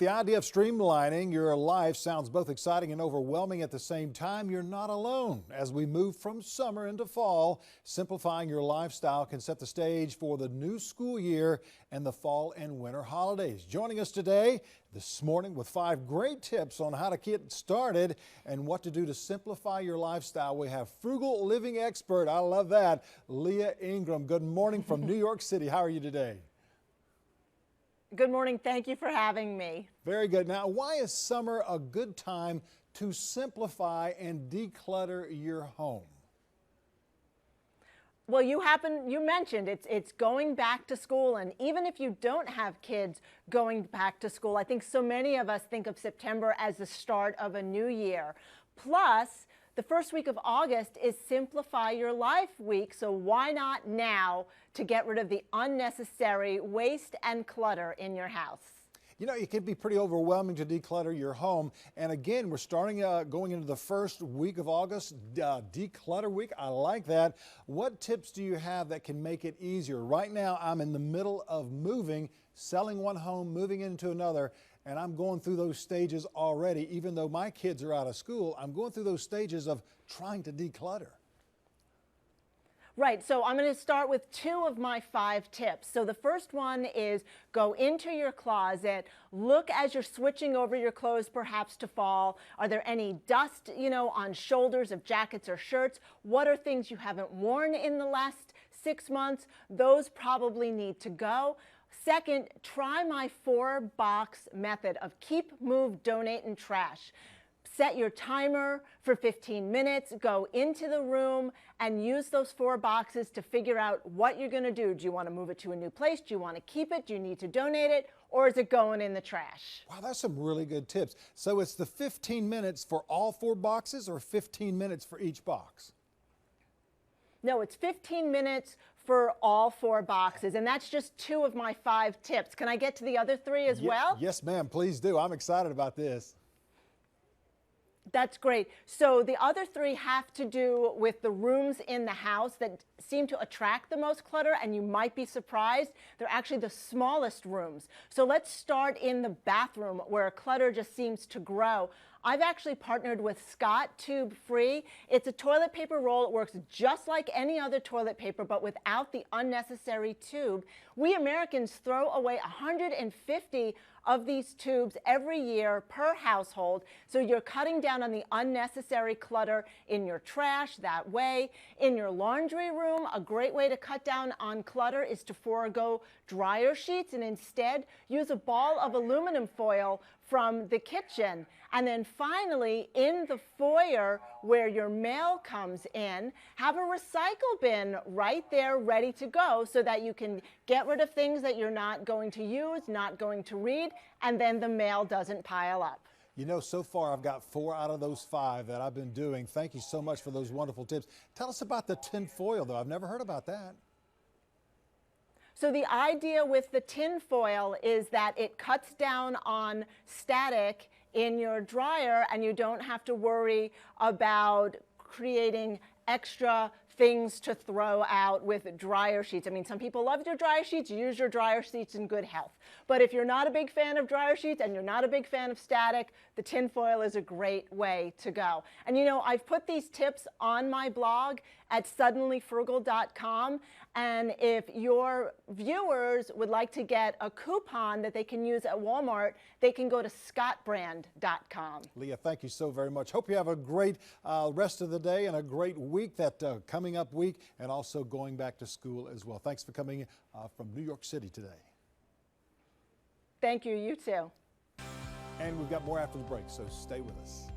The idea of streamlining your life sounds both exciting and overwhelming at the same time. You're not alone. As we move from summer into fall, simplifying your lifestyle can set the stage for the new school year and the fall and winter holidays. Joining us today this morning with 5 great tips on how to get started and what to do to simplify your lifestyle, we have frugal living expert, I love that, Leah Ingram. Good morning from New York City. How are you today? Good morning. Thank you for having me. Very good. Now, why is summer a good time to simplify and declutter your home? Well, you mentioned it's going back to school, and even if you don't have kids going back to school, I think so many of us think of September as the start of a new year. Plus, the first week of August is Simplify Your Life Week, so why not now to get rid of the unnecessary waste and clutter in your house? You know, it can be pretty overwhelming to declutter your home. And again, we're starting going into the first week of August, declutter week. I like that. What tips do you have that can make it easier? Right now, I'm in the middle of moving, selling one home, moving into another, and I'm going through those stages already. Even though my kids are out of school, I'm going through those stages of trying to declutter. Right, so I'm going to start with 2 of my 5 tips. So the first one is go into your closet, look as you're switching over your clothes perhaps to fall. Are there any dust, on shoulders of jackets or shirts? What are things you haven't worn in the last 6 months? Those probably need to go. Second, try my 4-box method of keep, move, donate, and trash. Set your timer for 15 minutes, go into the room and use those 4 boxes to figure out what you're going to do. Do you want to move it to a new place? Do you want to keep it? Do you need to donate it? Or is it going in the trash? Wow, that's some really good tips. So it's the 15 minutes for all 4 boxes or 15 minutes for each box? No, it's 15 minutes for all 4 boxes, and that's just 2 of my 5 tips. Can I get to the other 3 as well? Yes, ma'am, please do. I'm excited about this. That's great. So the other 3 have to do with the rooms in the house that seem to attract the most clutter, and you might be surprised. They're actually the smallest rooms. So let's start in the bathroom where clutter just seems to grow. I've actually partnered with Scott Tube Free. It's a toilet paper roll. It works just like any other toilet paper, but without the unnecessary tube. We Americans throw away 150 of these tubes every year per household. So you're cutting down on the unnecessary clutter in your trash that way. In your laundry room, a great way to cut down on clutter is to forego dryer sheets and instead use a ball of aluminum foil from the kitchen. And then finally, in the foyer where your mail comes in, have a recycle bin right there ready to go so that you can get rid of things that you're not going to use, not going to read, and then the mail doesn't pile up. You know, so far I've got 4 out of those 5 that I've been doing. Thank you so much for those wonderful tips. Tell us about the tin foil, though. I've never heard about that. So the idea with the tin foil is that it cuts down on static in your dryer and you don't have to worry about creating extra things to throw out with dryer sheets. I mean, some people love your dryer sheets. Use your dryer sheets in good health. But if you're not a big fan of dryer sheets and you're not a big fan of static, the tin foil is a great way to go. And I've put these tips on my blog at suddenlyfrugal.com. And if your viewers would like to get a coupon that they can use at Walmart, they can go to scottbrand.com. Leah, thank you so very much. Hope you have a great rest of the day and a great week, that coming up week, and also going back to school as well. Thanks for coming from New York City today. Thank you. You too. And we've got more after the break, so stay with us.